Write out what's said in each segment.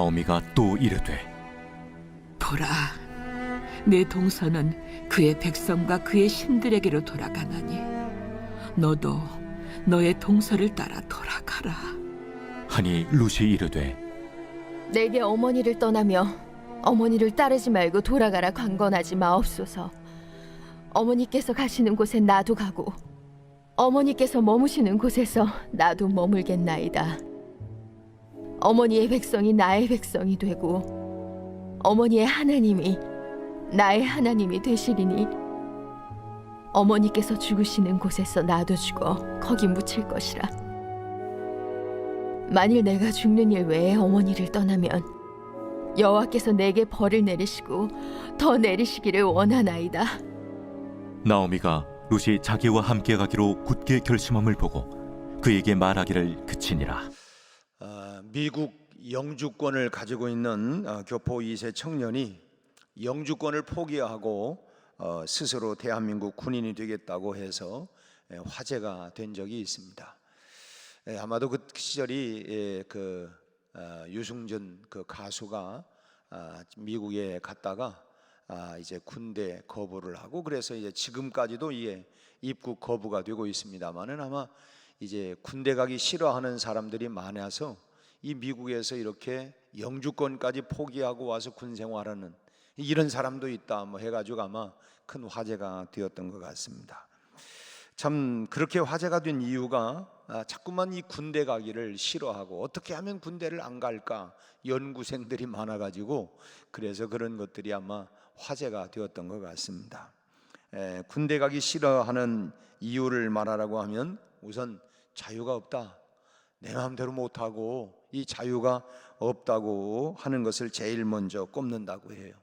나오미가 또 이르되 보라, 내 동서는 그의 백성과 그의 신들에게로 돌아가나니 너도 너의 동서를 따라 돌아가라. 하니 룻이 이르되 내게 어머니를 떠나며 어머니를 따르지 말고 돌아가라 강건하지 마옵소서. 어머니께서 가시는 곳에 나도 가고 어머니께서 머무시는 곳에서 나도 머물겠나이다. 어머니의 백성이 나의 백성이 되고 어머니의 하나님이 나의 하나님이 되시리니 어머니께서 죽으시는 곳에서 나도 죽어 거기 묻힐 것이라. 만일 내가 죽는 일 외에 어머니를 떠나면 여호와께서 내게 벌을 내리시고 더 내리시기를 원하나이다. 나오미가 룻이 자기와 함께 가기로 굳게 결심함을 보고 그에게 말하기를 그치니라. 미국 영주권을 가지고 있는 교포 2세 청년이 영주권을 포기하고 스스로 대한민국 군인이 되겠다고 해서 화제가 된 적이 있습니다. 아마도 그 시절이 유승준 그 가수가 미국에 갔다가 이제 군대 거부를 하고 그래서 이제 지금까지도 이게 입국 거부가 되고 있습니다만은 아마 이제 군대 가기 싫어하는 사람들이 많아서 이 미국에서 이렇게 영주권까지 포기하고 와서 군 생활하는 이런 사람도 있다 뭐 해가지고 아마 큰 화제가 되었던 것 같습니다. 참 그렇게 화제가 된 이유가 자꾸만 이 군대 가기를 싫어하고 어떻게 하면 군대를 안 갈까 연구생들이 많아가지고 그래서 그런 것들이 아마 화제가 되었던 것 같습니다. 군대 가기 싫어하는 이유를 말하라고 하면 우선 자유가 없다, 내 마음대로 못하고 이 자유가 없다고 하는 것을 제일 먼저 꼽는다고 해요.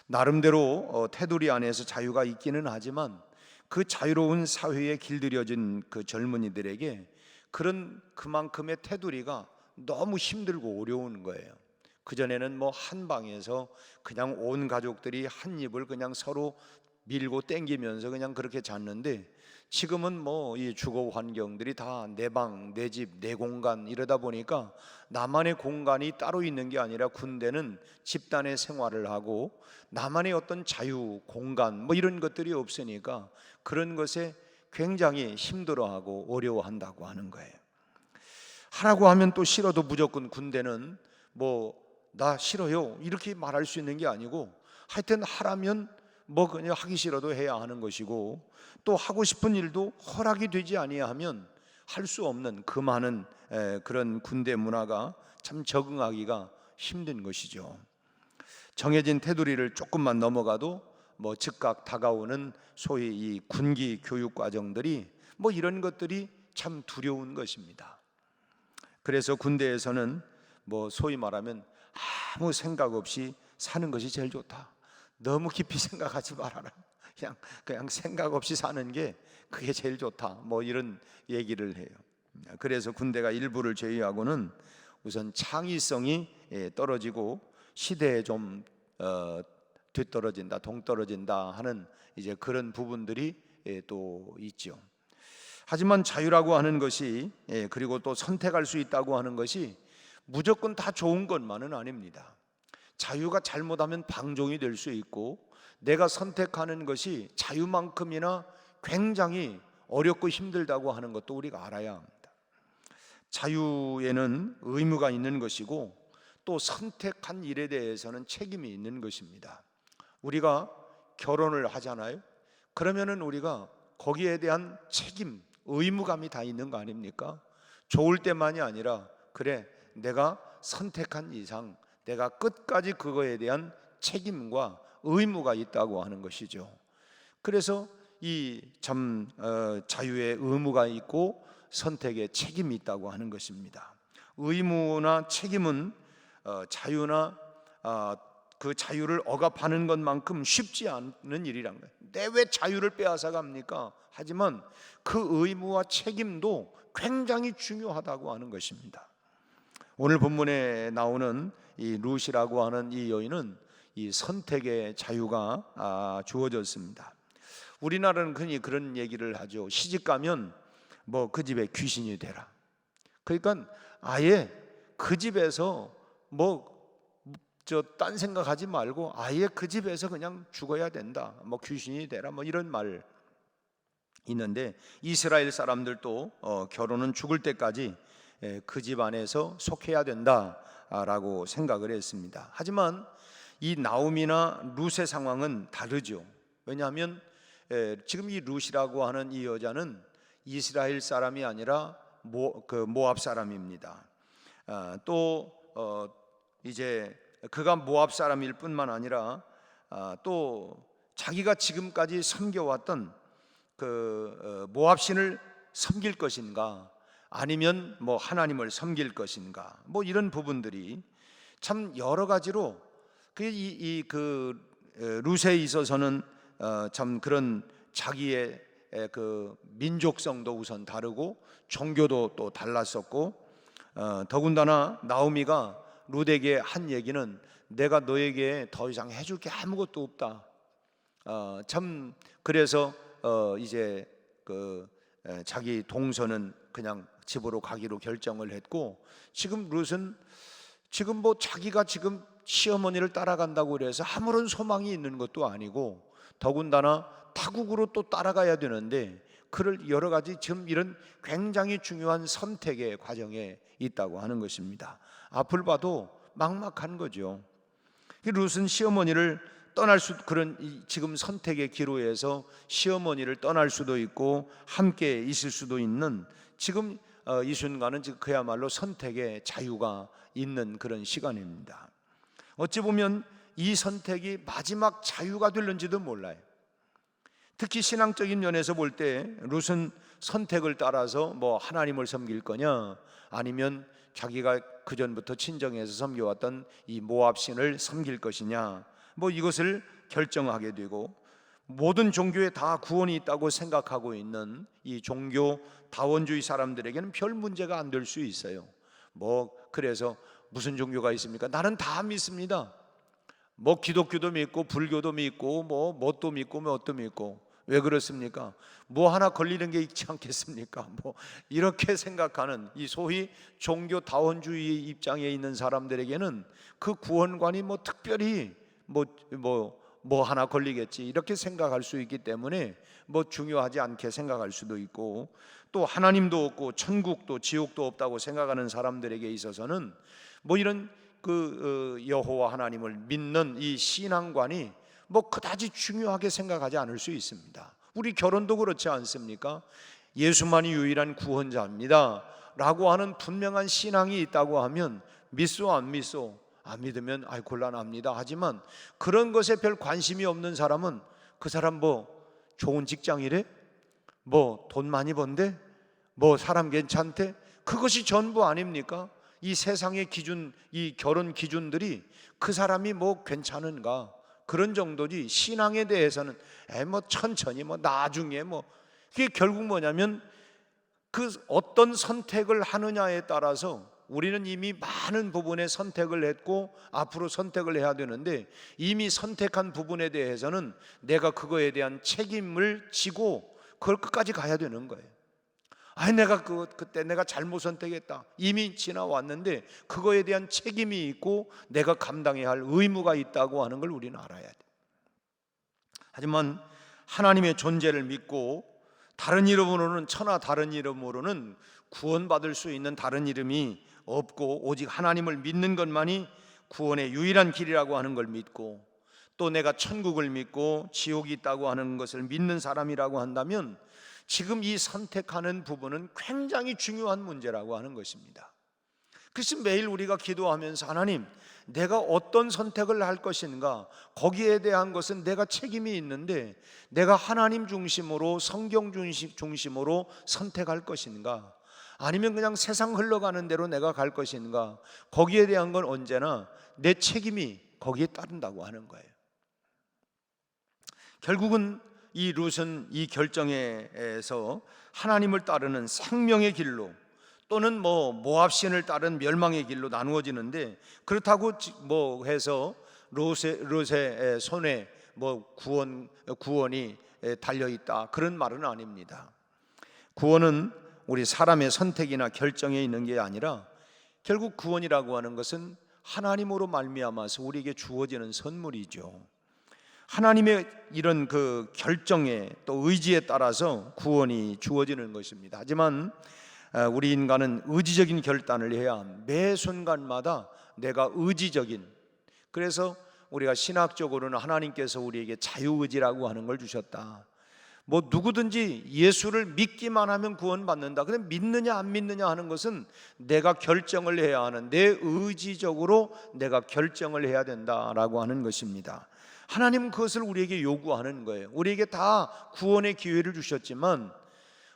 나름대로 테두리 안에서 자유가 있기는 하지만 그 자유로운 사회에 길들여진 그 젊은이들에게 그런 그만큼의 테두리가 너무 힘들고 어려운 거예요. 그전에는 뭐 한 방에서 그냥 온 가족들이 한 입을 그냥 서로 밀고 땡기면서 그냥 그렇게 잤는데 지금은 뭐 이 주거 환경들이 다 내 방, 내 집, 내 공간 이러다 보니까 나만의 공간이 따로 있는 게 아니라 군대는 집단의 생활을 하고 나만의 어떤 자유, 공간 뭐 이런 것들이 없으니까 그런 것에 굉장히 힘들어하고 어려워한다고 하는 거예요. 하라고 하면 또 싫어도 무조건 군대는 뭐 나 싫어요 이렇게 말할 수 있는 게 아니고 하여튼 하라면 뭐 그냥 하기 싫어도 해야 하는 것이고 또 하고 싶은 일도 허락이 되지 아니하면 할 수 없는 그 많은 그런 군대 문화가 참 적응하기가 힘든 것이죠. 정해진 테두리를 조금만 넘어가도 뭐 즉각 다가오는 소위 이 군기 교육 과정들이 뭐 이런 것들이 참 두려운 것입니다. 그래서 군대에서는 뭐 소위 말하면 아무 생각 없이 사는 것이 제일 좋다. 너무 깊이 생각하지 말아라. 그냥 생각 없이 사는 게 그게 제일 좋다. 뭐 이런 얘기를 해요. 그래서 군대가 일부를 제외하고는 우선 창의성이 떨어지고 시대에 좀 뒤떨어진다, 동떨어진다 하는 이제 그런 부분들이 또 있죠. 하지만 자유라고 하는 것이 그리고 또 선택할 수 있다고 하는 것이 무조건 다 좋은 것만은 아닙니다. 자유가 잘못하면 방종이 될 수 있고 내가 선택하는 것이 자유만큼이나 굉장히 어렵고 힘들다고 하는 것도 우리가 알아야 합니다. 자유에는 의무가 있는 것이고 또 선택한 일에 대해서는 책임이 있는 것입니다. 우리가 결혼을 하잖아요. 그러면은 우리가 거기에 대한 책임, 의무감이 다 있는 거 아닙니까? 좋을 때만이 아니라 그래 내가 선택한 이상 내가 끝까지 그거에 대한 책임과 의무가 있다고 하는 것이죠. 그래서 이 참 자유의 의무가 있고 선택의 책임이 있다고 하는 것입니다. 의무나 책임은 자유나 그 자유를 억압하는 것만큼 쉽지 않은 일이란 거예요. 내 왜 자유를 빼앗아 갑니까? 하지만 그 의무와 책임도 굉장히 중요하다고 하는 것입니다. 오늘 본문에 나오는 이 룻이라고 하는 이 여인은 이 선택의 자유가 주어졌습니다. 우리나라는 흔히 그런 얘기를 하죠. 시집가면 뭐 그 집에 귀신이 되라. 그러니까 아예 그 집에서 뭐 딴 생각하지 말고 아예 그 집에서 그냥 죽어야 된다. 뭐 귀신이 되라 뭐 이런 말 있는데, 이스라엘 사람들도 결혼은 죽을 때까지 그 집 안에서 속해야 된다라고 생각을 했습니다. 하지만 이 나오미나 룻의 상황은 다르죠. 왜냐하면 지금 이 룻이라고 하는 이 여자는 이스라엘 사람이 아니라 모압 사람입니다. 또 이제 그가 모압 사람일 뿐만 아니라 또 자기가 지금까지 섬겨왔던 그 모압 신을 섬길 것인가, 아니면 뭐 하나님을 섬길 것인가, 뭐 이런 부분들이 참 여러 가지로 그 룻에 있어서는 참 그런 자기의 그 민족성도 우선 다르고 종교도 또 달랐었고, 더군다나 나오미가 룻에게 한 얘기는 내가 너에게 더 이상 해줄 게 아무것도 없다. 참 그래서 이제 그 자기 동서는 그냥 집으로 가기로 결정을 했고, 지금 룻은 지금 뭐 자기가 지금 시어머니를 따라간다고 그래서 아무런 소망이 있는 것도 아니고, 더군다나 타국으로 또 따라가야 되는데 그를 여러 가지 지금 이런 굉장히 중요한 선택의 과정에 있다고 하는 것입니다. 앞을 봐도 막막한 거죠. 룻은 시어머니를 떠날 수, 그런 지금 선택의 기로에서 시어머니를 떠날 수도 있고 함께 있을 수도 있는 지금 이 순간은 지금 그야말로 선택의 자유가 있는 그런 시간입니다. 어찌 보면 이 선택이 마지막 자유가 될는지도 몰라요. 특히 신앙적인 면에서 볼 때 룻은 선택을 따라서 뭐 하나님을 섬길 거냐, 아니면 자기가 그전부터 친정에서 섬겨왔던 이 모압 신을 섬길 것이냐, 뭐 이것을 결정하게 되고, 모든 종교에 다 구원이 있다고 생각하고 있는 이 종교 다원주의 사람들에게는 별 문제가 안 될 수 있어요. 뭐 그래서 무슨 종교가 있습니까? 나는 다 믿습니다. 뭐 기독교도 믿고 불교도 믿고 뭐 뭣도 믿고 뭣도 믿고. 왜 그렇습니까? 뭐 하나 걸리는 게 있지 않겠습니까? 뭐 이렇게 생각하는 이 소위 종교 다원주의 입장에 있는 사람들에게는 그 구원관이 뭐 특별히 뭐 하나 걸리겠지 이렇게 생각할 수 있기 때문에 뭐 중요하지 않게 생각할 수도 있고, 또 하나님도 없고 천국도 지옥도 없다고 생각하는 사람들에게 있어서는 뭐 이런 그 여호와 하나님을 믿는 이 신앙관이 뭐 그다지 중요하게 생각하지 않을 수 있습니다. 우리 결혼도 그렇지 않습니까? 예수만이 유일한 구원자입니다 라고 하는 분명한 신앙이 있다고 하면 믿소 안 믿소? 안 믿으면 아이 곤란합니다. 하지만 그런 것에 별 관심이 없는 사람은 그 사람 뭐 좋은 직장이래? 뭐 돈 많이 번대? 뭐 사람 괜찮대? 그것이 전부 아닙니까? 이 세상의 기준, 이 결혼 기준들이 그 사람이 뭐 괜찮은가, 그런 정도지 신앙에 대해서는 뭐 천천히 뭐 나중에 뭐, 그게 결국 뭐냐면 그 어떤 선택을 하느냐에 따라서 우리는 이미 많은 부분에 선택을 했고 앞으로 선택을 해야 되는데, 이미 선택한 부분에 대해서는 내가 그거에 대한 책임을 지고 그걸 끝까지 가야 되는 거예요. 아니 내가 그때 내가 잘못 선택했다, 이미 지나왔는데 그거에 대한 책임이 있고 내가 감당해야 할 의무가 있다고 하는 걸 우리는 알아야 돼. 하지만 하나님의 존재를 믿고 다른 이름으로는, 천하 다른 이름으로는 구원받을 수 있는 다른 이름이 없고 오직 하나님을 믿는 것만이 구원의 유일한 길이라고 하는 걸 믿고, 또 내가 천국을 믿고 지옥이 있다고 하는 것을 믿는 사람이라고 한다면 지금 이 선택하는 부분은 굉장히 중요한 문제라고 하는 것입니다. 그래서 매일 우리가 기도하면서 하나님, 내가 어떤 선택을 할 것인가, 거기에 대한 것은 내가 책임이 있는데 내가 하나님 중심으로 성경 중심으로 선택할 것인가, 아니면 그냥 세상 흘러가는 대로 내가 갈 것인가, 거기에 대한 건 언제나 내 책임이 거기에 따른다고 하는 거예요. 결국은 이 룻은 이 결정에서 하나님을 따르는 생명의 길로 또는 뭐 모압 신을 따른 멸망의 길로 나누어지는데, 그렇다고 뭐 해서 룻의 손에 뭐 구원이 달려 있다, 그런 말은 아닙니다. 구원은 우리 사람의 선택이나 결정에 있는 게 아니라 결국 구원이라고 하는 것은 하나님으로 말미암아서 우리에게 주어지는 선물이죠. 하나님의 이런 그 결정에 또 의지에 따라서 구원이 주어지는 것입니다. 하지만 우리 인간은 의지적인 결단을 해야 매 순간마다 내가 의지적인, 그래서 우리가 신학적으로는 하나님께서 우리에게 자유의지라고 하는 걸 주셨다. 뭐 누구든지 예수를 믿기만 하면 구원받는다. 근데 믿느냐 안 믿느냐 하는 것은 내가 결정을 해야 하는, 내 의지적으로 내가 결정을 해야 된다라고 하는 것입니다. 하나님은 그것을 우리에게 요구하는 거예요. 우리에게 다 구원의 기회를 주셨지만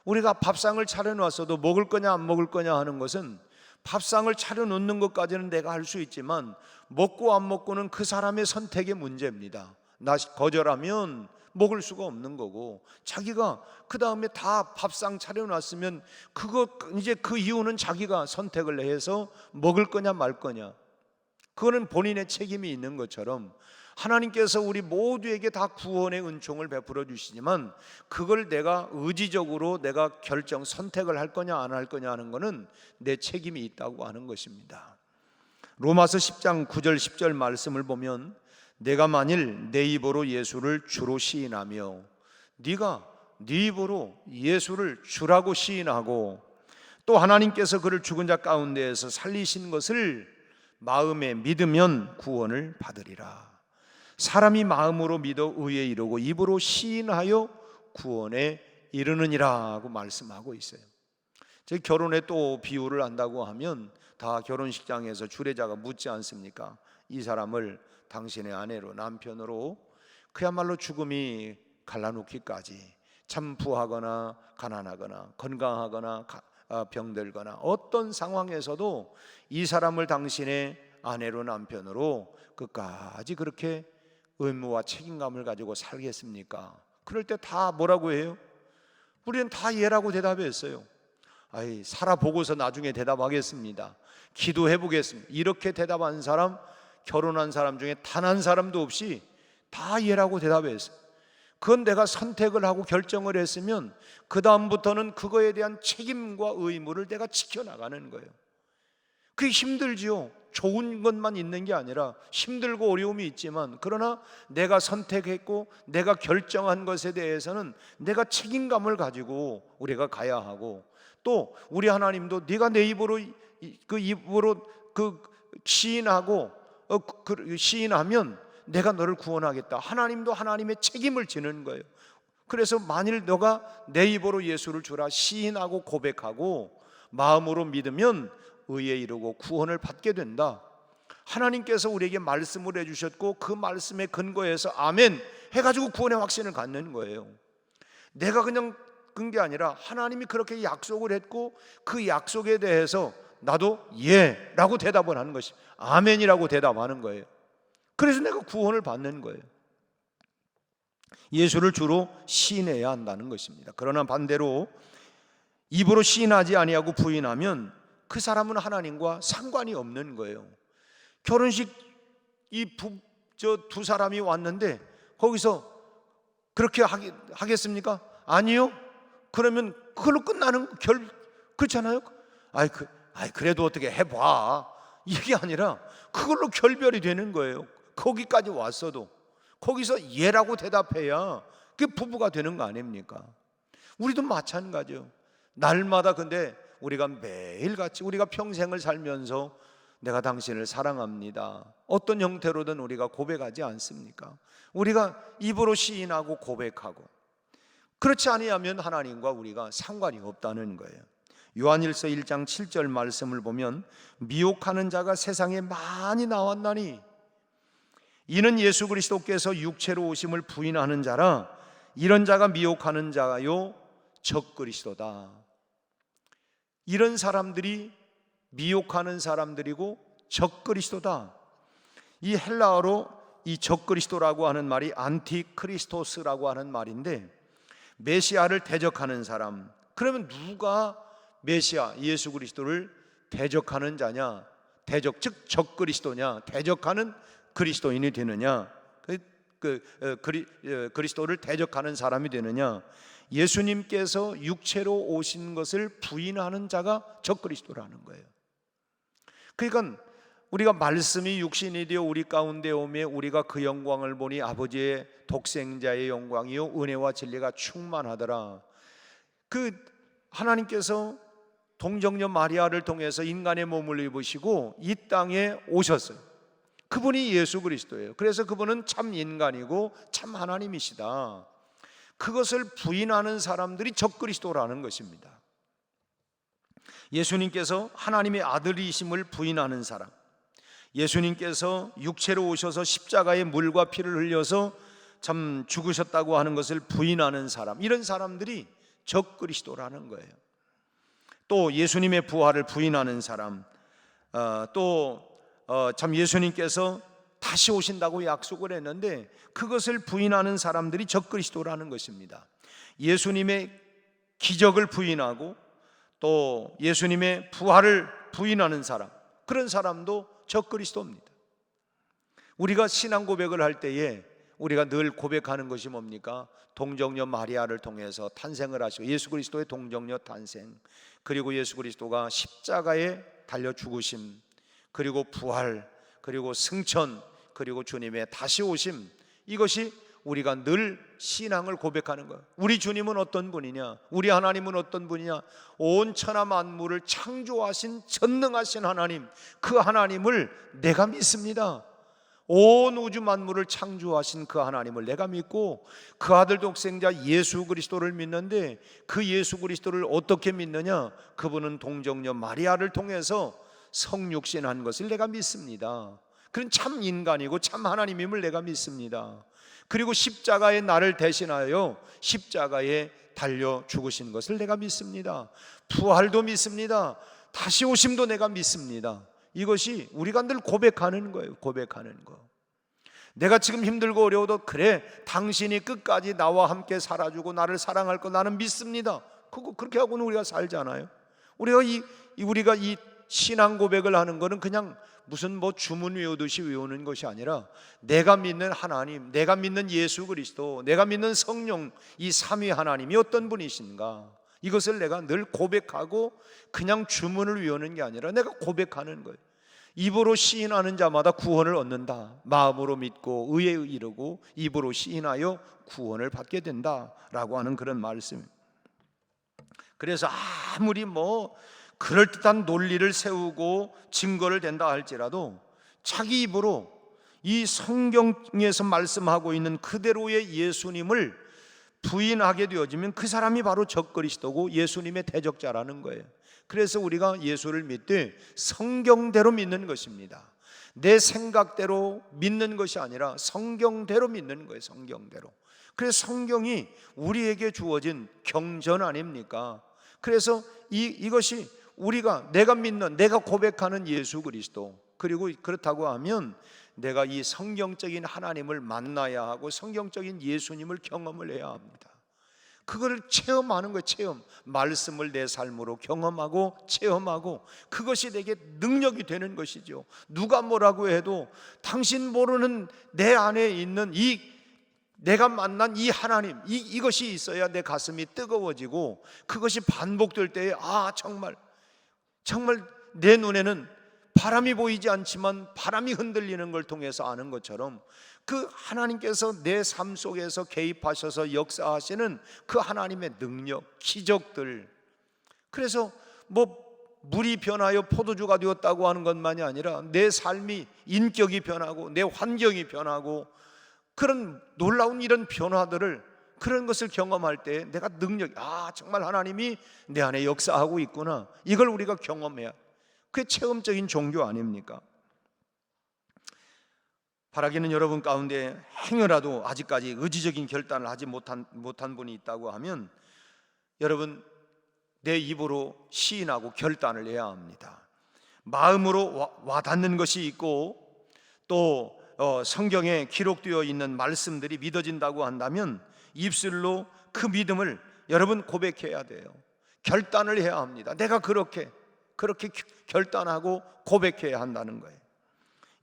우리가 밥상을 차려놨어도 먹을 거냐 안 먹을 거냐 하는 것은, 밥상을 차려놓는 것까지는 내가 할 수 있지만 먹고 안 먹고는 그 사람의 선택의 문제입니다. 나 거절하면 먹을 수가 없는 거고, 자기가 그 다음에 다 밥상 차려놨으면 이제 그 이유는 자기가 선택을 해서 먹을 거냐 말 거냐, 그거는 본인의 책임이 있는 것처럼 하나님께서 우리 모두에게 다 구원의 은총을 베풀어 주시지만 그걸 내가 의지적으로 내가 선택을 할 거냐 안 할 거냐 하는 것은 내 책임이 있다고 하는 것입니다. 로마서 10장 9절 10절 말씀을 보면, 내가 만일 내 입으로 예수를 주로 시인하며, 네가 네 입으로 예수를 주라고 시인하고 또 하나님께서 그를 죽은 자 가운데에서 살리신 것을 마음에 믿으면 구원을 받으리라. 사람이 마음으로 믿어 의에 이르고 입으로 시인하여 구원에 이르느니라고 말씀하고 있어요. 제 결혼에 또 비유를 한다고 하면 다 결혼식장에서 주례자가 묻지 않습니까? 이 사람을 당신의 아내로, 남편으로 그야말로 죽음이 갈라놓기까지, 참 부하거나 가난하거나 건강하거나 병들거나 어떤 상황에서도 이 사람을 당신의 아내로, 남편으로 끝까지 그렇게 의무와 책임감을 가지고 살겠습니까? 그럴 때 다 뭐라고 해요? 우리는 다 예라고 대답했어요. 아이, 살아보고서 나중에 대답하겠습니다. 기도해 보겠습니다. 이렇게 대답한 사람, 결혼한 사람 중에 단 한 사람도 없이 다 예라고 대답했어요. 그건 내가 선택을 하고 결정을 했으면 그 다음부터는 그거에 대한 책임과 의무를 내가 지켜나가는 거예요. 그게 힘들지요. 좋은 것만 있는 게 아니라 힘들고 어려움이 있지만, 그러나 내가 선택했고 내가 결정한 것에 대해서는 내가 책임감을 가지고 우리가 가야 하고, 또 우리 하나님도 네가 내 입으로 시인하고 시인하면 내가 너를 구원하겠다. 하나님도 하나님의 책임을 지는 거예요. 그래서 만일 너가 내 입으로 예수를 주라 시인하고 고백하고 마음으로 믿으면 의에 이르고 구원을 받게 된다. 하나님께서 우리에게 말씀을 해주셨고 그 말씀에 근거해서 아멘 해가지고 구원의 확신을 갖는 거예요. 내가 그냥 끈 게 아니라 하나님이 그렇게 약속을 했고 그 약속에 대해서 나도 예라고 대답을 하는 것이, 아멘이라고 대답하는 거예요. 그래서 내가 구원을 받는 거예요. 예수를 주로 시인해야 한다는 것입니다. 그러나 반대로 입으로 시인하지 아니하고 부인하면 그 사람은 하나님과 상관이 없는 거예요. 결혼식 두 사람이 왔는데 거기서 그렇게 하겠습니까? 아니요. 그러면 그걸로 끝나는 그렇잖아요. 그래도 어떻게 해봐, 이게 아니라 그걸로 결별이 되는 거예요. 거기까지 왔어도 거기서 예라고 대답해야 그게 부부가 되는 거 아닙니까? 우리도 마찬가지예요. 날마다 근데 우리가 매일같이 우리가 평생을 살면서 내가 당신을 사랑합니다, 어떤 형태로든 우리가 고백하지 않습니까? 우리가 입으로 시인하고 고백하고, 그렇지 아니하면 하나님과 우리가 상관이 없다는 거예요. 요한일서 1장 7절 말씀을 보면, 미혹하는 자가 세상에 많이 나왔나니 이는 예수 그리스도께서 육체로 오심을 부인하는 자라, 이런 자가 미혹하는 자요 적그리스도다. 이런 사람들이 미혹하는 사람들이고 적그리스도다. 이 헬라어로 이 적그리스도라고 하는 말이 안티크리스토스라고 하는 말인데, 메시아를 대적하는 사람. 그러면 누가 메시아 예수 그리스도를 대적하는 자냐? 즉 적그리스도냐? 대적하는 그리스도인이 되느냐? 그리스도를 대적하는 사람이 되느냐? 예수님께서 육체로 오신 것을 부인하는 자가 적그리스도라는 거예요. 그러니까 우리가 말씀이 육신이 되어 우리 가운데 오매 우리가 그 영광을 보니 아버지의 독생자의 영광이요 은혜와 진리가 충만하더라. 그 하나님께서 동정녀 마리아를 통해서 인간의 몸을 입으시고 이 땅에 오셨어요. 그분이 예수 그리스도예요. 그래서 그분은 참 인간이고 참 하나님이시다. 그것을 부인하는 사람들이 적그리스도라는 것입니다. 예수님께서 하나님의 아들이심을 부인하는 사람, 예수님께서 육체로 오셔서 십자가에 물과 피를 흘려서 참 죽으셨다고 하는 것을 부인하는 사람, 이런 사람들이 적그리스도라는 거예요. 또 예수님의 부활을 부인하는 사람, 참 예수님께서 다시 오신다고 약속을 했는데 그것을 부인하는 사람들이 적그리스도라는 것입니다. 예수님의 기적을 부인하고 또 예수님의 부활을 부인하는 사람, 그런 사람도 적그리스도입니다. 우리가 신앙 고백을 할 때에 우리가 늘 고백하는 것이 뭡니까? 동정녀 마리아를 통해서 탄생을 하시고 예수 그리스도의 동정녀 탄생, 그리고 예수 그리스도가 십자가에 달려 죽으심, 그리고 부활, 그리고 승천, 그리고 주님의 다시 오심, 이것이 우리가 늘 신앙을 고백하는 거예요. 우리 주님은 어떤 분이냐? 우리 하나님은 어떤 분이냐? 온 천하 만물을 창조하신 전능하신 하나님, 그 하나님을 내가 믿습니다. 온 우주 만물을 창조하신 그 하나님을 내가 믿고 그 아들 독생자 예수 그리스도를 믿는데, 그 예수 그리스도를 어떻게 믿느냐? 그분은 동정녀 마리아를 통해서 성육신한 것을 내가 믿습니다. 그는 참 인간이고 참 하나님임을 내가 믿습니다. 그리고 십자가에 나를 대신하여 십자가에 달려 죽으신 것을 내가 믿습니다. 부활도 믿습니다. 다시 오심도 내가 믿습니다. 이것이 우리가 늘 고백하는 거예요. 고백하는 거. 내가 지금 힘들고 어려워도 그래, 당신이 끝까지 나와 함께 살아주고 나를 사랑할 거 나는 믿습니다. 그렇게 하고는 우리가 살잖아요. 우리가 이 신앙 고백을 하는 거는 그냥 무슨 뭐 주문 외우듯이 외우는 것이 아니라 내가 믿는 하나님, 내가 믿는 예수 그리스도, 내가 믿는 성령, 이 삼위 하나님이 어떤 분이신가, 이것을 내가 늘 고백하고 그냥 주문을 외우는 게 아니라 내가 고백하는 거예요. 입으로 시인하는 자마다 구원을 얻는다. 마음으로 믿고 의에 이르고 입으로 시인하여 구원을 받게 된다라고 하는 그런 말씀. 그래서 아무리 뭐 그럴듯한 논리를 세우고 증거를 댄다 할지라도 자기 입으로 이 성경에서 말씀하고 있는 그대로의 예수님을 부인하게 되어지면 그 사람이 바로 적그리스도고 예수님의 대적자라는 거예요. 그래서 우리가 예수를 믿되 성경대로 믿는 것입니다. 내 생각대로 믿는 것이 아니라 성경대로 믿는 거예요. 성경대로. 그래서 성경이 우리에게 주어진 경전 아닙니까? 그래서 이것이 내가 믿는, 내가 고백하는 예수 그리스도, 그리고 그렇다고 하면 내가 이 성경적인 하나님을 만나야 하고 성경적인 예수님을 경험을 해야 합니다. 그걸 체험하는 거예요. 체험. 말씀을 내 삶으로 경험하고 체험하고 그것이 내게 능력이 되는 것이죠. 누가 뭐라고 해도 당신 모르는 내 안에 있는 내가 만난 이 하나님, 이것이 있어야 내 가슴이 뜨거워지고 그것이 반복될 때에 정말 내 눈에는 바람이 보이지 않지만 바람이 흔들리는 걸 통해서 아는 것처럼 그 하나님께서 내 삶 속에서 개입하셔서 역사하시는 그 하나님의 능력, 기적들. 그래서 물이 변하여 포도주가 되었다고 하는 것만이 아니라 내 삶이, 인격이 변하고 내 환경이 변하고 그런 놀라운 이런 변화들을, 그런 것을 경험할 때 내가 정말 하나님이 내 안에 역사하고 있구나, 이걸 우리가 경험해야, 그게 체험적인 종교 아닙니까? 바라기는 여러분 가운데 행여라도 아직까지 의지적인 결단을 하지 못한 분이 있다고 하면 여러분, 내 입으로 시인하고 결단을 해야 합니다. 마음으로 와닿는 것이 있고 또 성경에 기록되어 있는 말씀들이 믿어진다고 한다면 입술로 그 믿음을 여러분 고백해야 돼요. 결단을 해야 합니다. 내가 그렇게 결단하고 고백해야 한다는 거예요.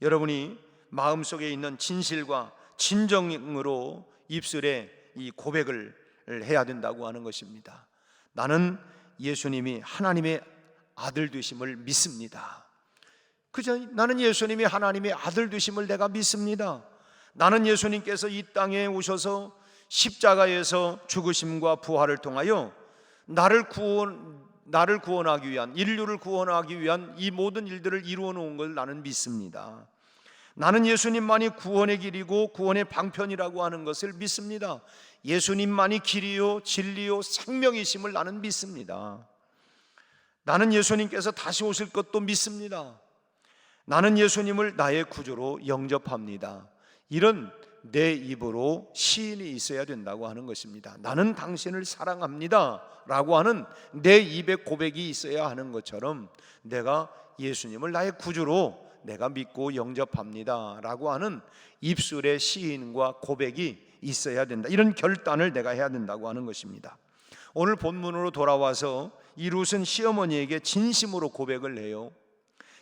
여러분이 마음속에 있는 진실과 진정으로 입술에 이 고백을 해야 된다고 하는 것입니다. 나는 예수님이 하나님의 아들 되심을 믿습니다. 그저 나는 예수님이 하나님의 아들 되심을 내가 믿습니다. 나는 예수님께서 이 땅에 오셔서 십자가에서 죽으심과 부활을 통하여 나를 구원하기 위한, 인류를 구원하기 위한 이 모든 일들을 이루어 놓은 걸 나는 믿습니다. 나는 예수님만이 구원의 길이고 구원의 방편이라고 하는 것을 믿습니다. 예수님만이 길이요 진리요 생명이심을 나는 믿습니다. 나는 예수님께서 다시 오실 것도 믿습니다. 나는 예수님을 나의 구주로 영접합니다. 이런 내 입으로 시인이 있어야 된다고 하는 것입니다. 나는 당신을 사랑합니다 라고 하는 내 입의 고백이 있어야 하는 것처럼 내가 예수님을 나의 구주로 내가 믿고 영접합니다 라고 하는 입술의 시인과 고백이 있어야 된다. 이런 결단을 내가 해야 된다고 하는 것입니다. 오늘 본문으로 돌아와서 이 룻은 시어머니에게 진심으로 고백을 해요.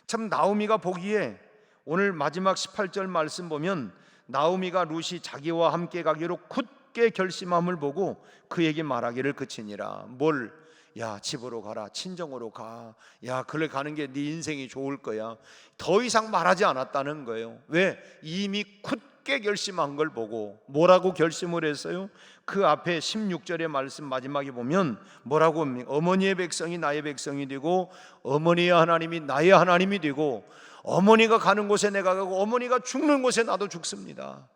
참 나오미가 보기에 오늘 마지막 18절 말씀 보면 나오미가 룻이 자기와 함께 가기로 굳게 결심함을 보고 그에게 말하기를 그치니라. 뭘? 야, 집으로 가라, 친정으로 가. 야, 그래 가는 게 네 인생이 좋을 거야. 더 이상 말하지 않았다는 거예요. 왜? 이미 굳게 결심한 걸 보고. 뭐라고 결심을 했어요? 그 앞에 16절의 말씀 마지막에 보면 뭐라고 합니까? 어머니의 백성이 나의 백성이 되고 어머니의 하나님이 나의 하나님이 되고 어머니가 가는 곳에 내가 가고 어머니가 죽는 곳에 나도 죽습니다.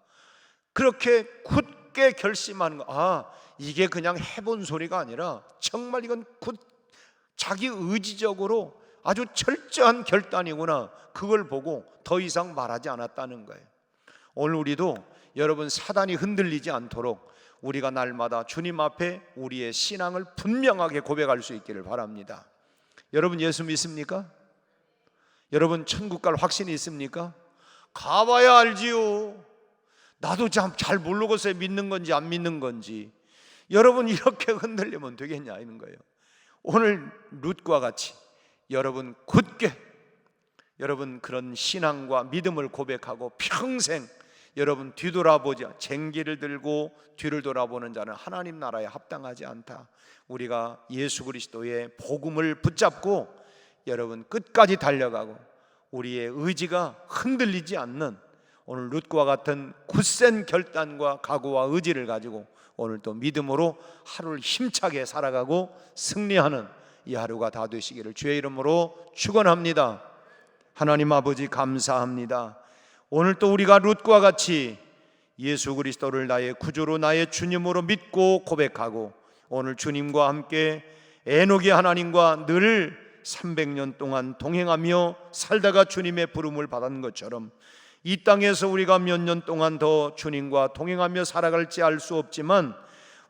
그렇게 굳게 결심하는 거. 이게 그냥 해본 소리가 아니라 정말 이건 자기 의지적으로 아주 철저한 결단이구나. 그걸 보고 더 이상 말하지 않았다는 거예요. 오늘 우리도 여러분 사단이 흔들리지 않도록 우리가 날마다 주님 앞에 우리의 신앙을 분명하게 고백할 수 있기를 바랍니다. 여러분 예수 믿습니까? 여러분 천국 갈 확신이 있습니까? 가봐야 알지요. 나도 참 잘 모르겠어요. 믿는 건지 안 믿는 건지. 여러분 이렇게 흔들리면 되겠냐 이런 거예요. 오늘 룻과 같이 여러분 굳게 여러분 그런 신앙과 믿음을 고백하고 평생 여러분 뒤돌아보지 쟁기를 들고 뒤를 돌아보는 자는 하나님 나라에 합당하지 않다. 우리가 예수 그리스도의 복음을 붙잡고 여러분 끝까지 달려가고 우리의 의지가 흔들리지 않는 오늘 룻과 같은 굳센 결단과 각오와 의지를 가지고 오늘 또 믿음으로 하루를 힘차게 살아가고 승리하는 이 하루가 다 되시기를 주의 이름으로 축원합니다. 하나님 아버지 감사합니다. 오늘 또 우리가 룻과 같이 예수 그리스도를 나의 구주로 나의 주님으로 믿고 고백하고 오늘 주님과 함께 에녹이 하나님과 늘 300년 동안 동행하며 살다가 주님의 부름을 받은 것처럼 이 땅에서 우리가 몇 년 동안 더 주님과 동행하며 살아갈지 알 수 없지만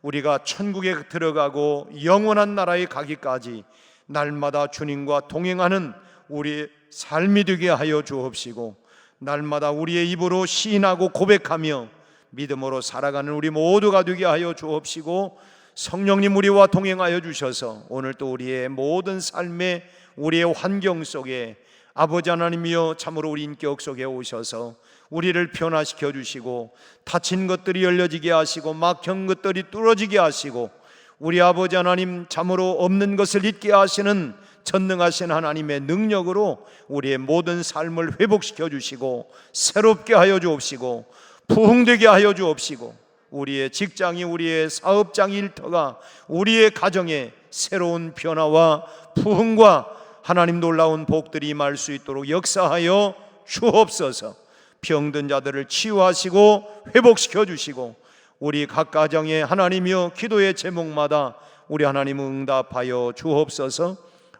우리가 천국에 들어가고 영원한 나라에 가기까지 날마다 주님과 동행하는 우리의 삶이 되게 하여 주옵시고 날마다 우리의 입으로 시인하고 고백하며 믿음으로 살아가는 우리 모두가 되게 하여 주옵시고 성령님 우리와 동행하여 주셔서 오늘 또 우리의 모든 삶의 우리의 환경 속에 아버지 하나님이여 참으로 우리 인격 속에 오셔서 우리를 변화시켜 주시고 닫힌 것들이 열려지게 하시고 막힌 것들이 뚫어지게 하시고 우리 아버지 하나님 참으로 없는 것을 있게 하시는 전능하신 하나님의 능력으로 우리의 모든 삶을 회복시켜 주시고 새롭게 하여 주옵시고 부흥되게 하여 주옵시고 우리의 직장이 우리의 사업장 일터가 우리의 가정에 새로운 변화와 부흥과 하나님 놀라운 복들이 임할 수 있도록 역사하여 주옵소서. 병든 자들을 치유하시고 회복시켜 주시고 우리 각 가정에 하나님이여 기도의 제목마다 우리 하나님 응답하여 주옵소서.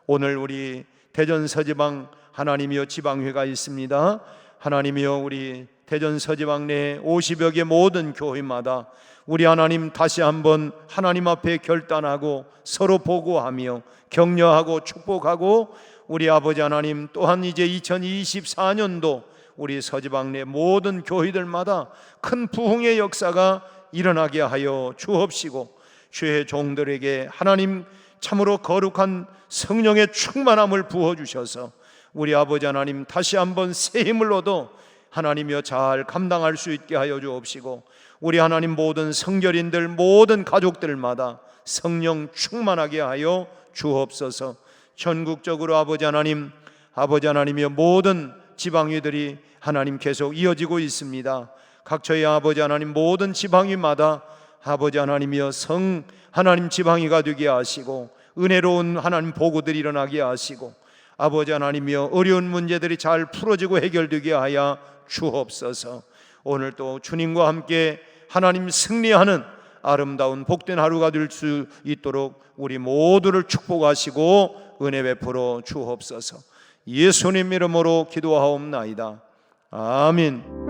오늘 우리 대전 서지방 하나님이여 지방회가 있습니다. 하나님이여 우리 대전 서지방 내 50여 개 모든 교회마다 우리 하나님 다시 한번 하나님 앞에 결단하고 서로 보고하며 격려하고 축복하고 우리 아버지 하나님 또한 이제 2024년도 우리 서지방 내 모든 교회들마다 큰 부흥의 역사가 일어나게 하여 주옵시고 주의 종들에게 하나님 참으로 거룩한 성령의 충만함을 부어주셔서 우리 아버지 하나님 다시 한번 새 힘을 얻어 하나님이여 잘 감당할 수 있게 하여 주옵시고 우리 하나님 모든 성결인들 모든 가족들마다 성령 충만하게 하여 주옵소서. 전국적으로 아버지 하나님 아버지 하나님이여, 모든 지방위들이 하나님 계속 이어지고 있습니다. 각처의 아버지 하나님 모든 지방위마다 아버지 하나님이여 성 하나님 지방위가 되게 하시고 은혜로운 하나님 보고들이 일어나게 하시고 아버지 하나님이여 어려운 문제들이 잘 풀어지고 해결되게 하여 주옵소서. 오늘 또 주님과 함께 하나님 승리하는 아름다운 복된 하루가 될 수 있도록 우리 모두를 축복하시고 은혜 베풀어 주옵소서. 예수님 이름으로 기도하옵나이다. 아멘.